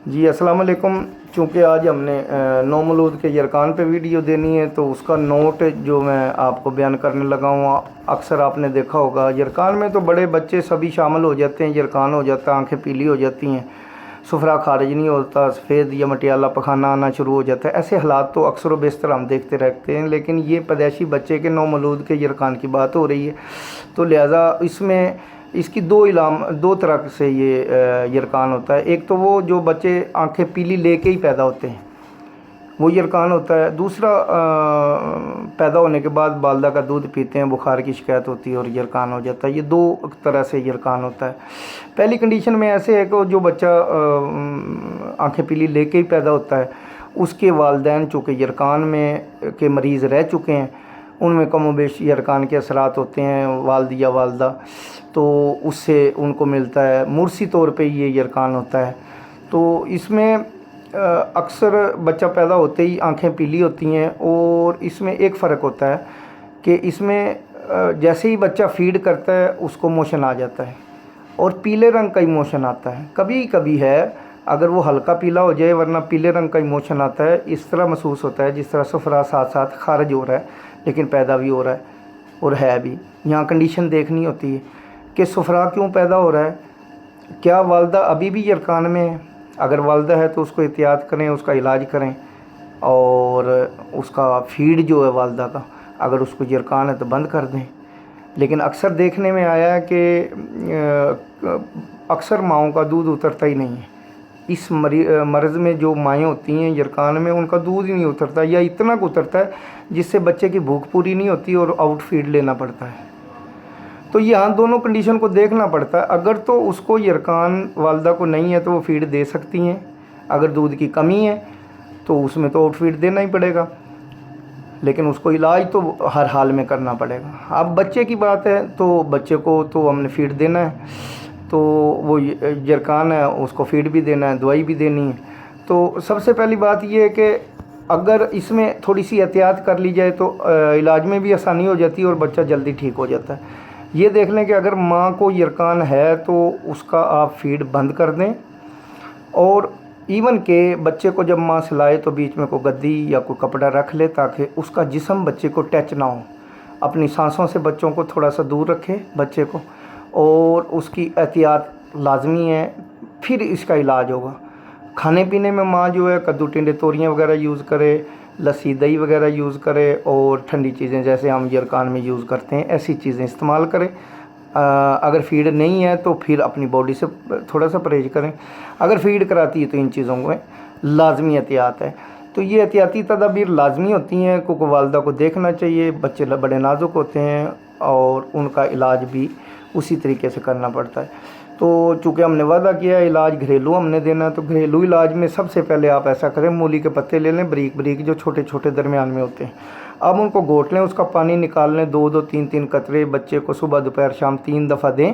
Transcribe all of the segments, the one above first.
جی السلام علیکم۔ چونکہ آج ہم نے نومولود کے یرکان پہ ویڈیو دینی ہے تو اس کا نوٹ جو میں آپ کو بیان کرنے لگا ہوں، اکثر آپ نے دیکھا ہوگا یرکان میں تو بڑے بچے سبھی شامل ہو جاتے ہیں، یرکان ہو جاتا ہے، آنکھیں پیلی ہو جاتی ہیں، سفرہ خارج نہیں ہوتا، سفید یا مٹیالہ پخانہ آنا شروع ہو جاتا ہے۔ ایسے حالات تو اکثر و بیشتر ہم دیکھتے رہتے ہیں، لیکن یہ پیدائشی بچے کے نومولود کے یرکان کی بات ہو رہی ہے، تو لہٰذا اس کی دو طرح سے یہ یرکان ہوتا ہے۔ ایک تو وہ جو بچے آنکھیں پیلی لے کے ہی پیدا ہوتے ہیں، وہ یرکان ہوتا ہے۔ دوسرا پیدا ہونے کے بعد والدہ کا دودھ پیتے ہیں، بخار کی شکایت ہوتی ہے اور یرکان ہو جاتا ہے۔ یہ دو طرح سے یرکان ہوتا ہے۔ پہلی کنڈیشن میں ایسے ہے کہ جو بچہ آنکھیں پیلی لے کے ہی پیدا ہوتا ہے، اس کے والدین چونکہ یرکان میں کے مریض رہ چکے ہیں، ان میں کم و بیش یرکان کے اثرات ہوتے ہیں، والد یا والدہ، تو اس سے ان کو ملتا ہے، موروثی طور پہ یہ یرکان ہوتا ہے۔ تو اس میں اکثر بچہ پیدا ہوتے ہی آنکھیں پیلی ہوتی ہیں، اور اس میں ایک فرق ہوتا ہے کہ اس میں جیسے ہی بچہ فیڈ کرتا ہے اس کو موشن آ جاتا ہے، اور پیلے رنگ کا ہی موشن آتا ہے۔ کبھی کبھی ہے اگر وہ ہلکا پیلا ہو جائے، ورنہ پیلے رنگ کا ہی موشن آتا ہے۔ اس طرح محسوس ہوتا ہے جس طرح سفرہ ساتھ ساتھ خارج ہو رہا ہے، لیکن پیدا بھی ہو رہا ہے اور ہے بھی۔ یہاں کنڈیشن دیکھنی ہوتی ہے کہ سفرہ کیوں پیدا ہو رہا ہے، کیا والدہ ابھی بھی یرکان میں ہے؟ اگر والدہ ہے تو اس کو احتیاط کریں، اس کا علاج کریں، اور اس کا فیڈ جو ہے والدہ کا، اگر اس کو یرکان ہے تو بند کر دیں۔ لیکن اکثر دیکھنے میں آیا ہے کہ اکثر ماؤں کا دودھ اترتا ہی نہیں ہے۔ اس مرض میں جو مائیں ہوتی ہیں یرکان میں، ان کا دودھ ہی نہیں اترتا، یا اتنا کو اترتا ہے جس سے بچے کی بھوک پوری نہیں ہوتی اور آؤٹ فیڈ لینا پڑتا ہے۔ تو یہاں دونوں کنڈیشن کو دیکھنا پڑتا ہے۔ اگر تو اس کو یرکان والدہ کو نہیں ہے تو وہ فیڈ دے سکتی ہیں، اگر دودھ کی کمی ہے تو اس میں تو آؤٹ فیڈ دینا ہی پڑے گا، لیکن اس کو علاج تو ہر حال میں کرنا پڑے گا۔ اب بچے کی بات ہے تو بچے کو تو ہم نے فیڈ دینا ہے، تو وہ یرکان ہے، اس کو فیڈ بھی دینا ہے، دوائی بھی دینی ہے۔ تو سب سے پہلی بات یہ ہے کہ اگر اس میں تھوڑی سی احتیاط کر لی جائے تو علاج میں بھی آسانی ہو جاتی ہے اور بچہ جلدی ٹھیک ہو جاتا ہے۔ یہ دیکھ لیں کہ اگر ماں کو یرکان ہے تو اس کا آپ فیڈ بند کر دیں، اور ایون کہ بچے کو جب ماں سلائے تو بیچ میں کوئی گدی یا کوئی کپڑا رکھ لے تاکہ اس کا جسم بچے کو ٹچ نہ ہو۔ اپنی سانسوں سے بچوں کو تھوڑا سا دور رکھے بچے کو، اور اس کی احتیاط لازمی ہے، پھر اس کا علاج ہوگا۔ کھانے پینے میں ماں جو ہے کدو ٹنڈے توریاں وغیرہ یوز کرے، لسی دہی وغیرہ یوز کرے، اور ٹھنڈی چیزیں جیسے ہم یرکان میں یوز کرتے ہیں ایسی چیزیں استعمال کریں۔ اگر فیڈ نہیں ہے تو پھر اپنی باڈی سے تھوڑا سا پرہیز کریں۔ اگر فیڈ کراتی ہے تو ان چیزوں میں لازمی احتیاط ہے۔ تو یہ احتیاطی تدابیر لازمی ہوتی ہیں، کیونکہ والدہ کو دیکھنا چاہیے، بچے بڑے نازک ہوتے ہیں اور ان کا علاج بھی اسی طریقے سے کرنا پڑتا ہے۔ تو چونکہ ہم نے وعدہ کیا ہے علاج گھریلو ہم نے دینا ہے، تو گھریلو علاج میں سب سے پہلے آپ ایسا کریں، مولی کے پتے لے لیں بریک بریک، جو چھوٹے چھوٹے درمیان میں ہوتے ہیں، اب ان کو گھونٹ لیں، اس کا پانی نکال لیں، 2-3 قطرے بچے کو صبح دوپہر شام 3 دفعہ دیں،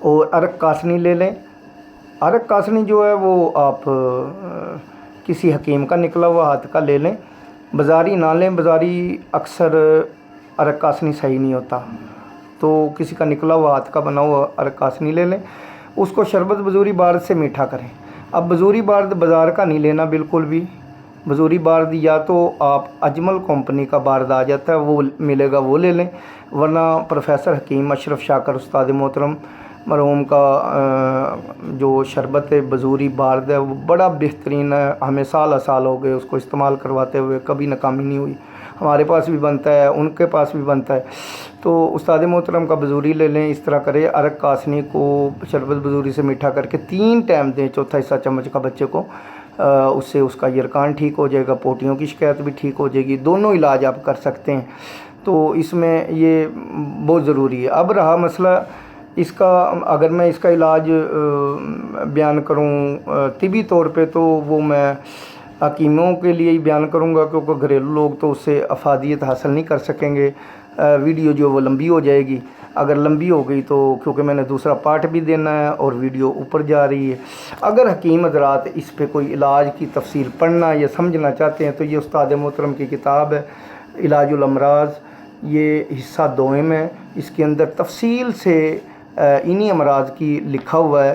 اور ارک کاسنی لے لیں۔ ارک کاسنی جو ہے وہ آپ کسی حکیم کا نکلا ہوا ہاتھ کا لے لیں، بازاری نہ لیں، بازاری اکثر ارک کاسنی صحیح نہیں ہوتا، تو کسی کا نکلا ہوا ہاتھ کا بنا ہوا ارک کاسنی لے لیں، اس کو شربت بزوری بارد سے میٹھا کریں۔ اب بزوری بارد بازار کا نہیں لینا بالکل بھی، بزوری بارد یا تو آپ اجمل کمپنی کا بارد آ جاتا ہے وہ ملے گا، وہ لے لیں، ورنہ پروفیسر حکیم اشرف شاکر استاد محترم مرحوم کا جو شربت بزوری بارد ہے وہ بڑا بہترین ہے، ہمیں سال ہو گئے اس کو استعمال کرواتے ہوئے، کبھی ناکامی نہیں ہوئی، ہمارے پاس بھی بنتا ہے، ان کے پاس بھی بنتا ہے۔ تو استاد محترم کا بزوری لے لیں، اس طرح کرے ارک کاسنی کو شربت بزوری سے میٹھا کر کے 3 ٹائم دیں، چوتھا حصہ چمچ کا بچے کو، اس سے اس کا یرکان ٹھیک ہو جائے گا، پوٹیوں کی شکایت بھی ٹھیک ہو جائے گی، دونوں علاج آپ کر سکتے ہیں۔ تو اس میں یہ بہت ضروری ہے۔ اب رہا مسئلہ اس کا، اگر میں اس کا علاج بیان کروں طبی طور پہ تو وہ میں حکیموں کے لیے ہی بیان کروں گا، کیونکہ گھریلو لوگ تو اس سے افادیت حاصل نہیں کر سکیں گے، ویڈیو جو وہ لمبی ہو جائے گی۔ اگر لمبی ہو گئی تو کیونکہ میں نے دوسرا پارٹ بھی دینا ہے اور ویڈیو اوپر جا رہی ہے۔ اگر حکیم حضرات اس پہ کوئی علاج کی تفصیل پڑھنا یا سمجھنا چاہتے ہیں تو یہ استاد محترم کی کتاب ہے علاج الامراض، یہ حصہ دوم ہے، اس کے اندر تفصیل سے انہی امراض کی لکھا ہوا ہے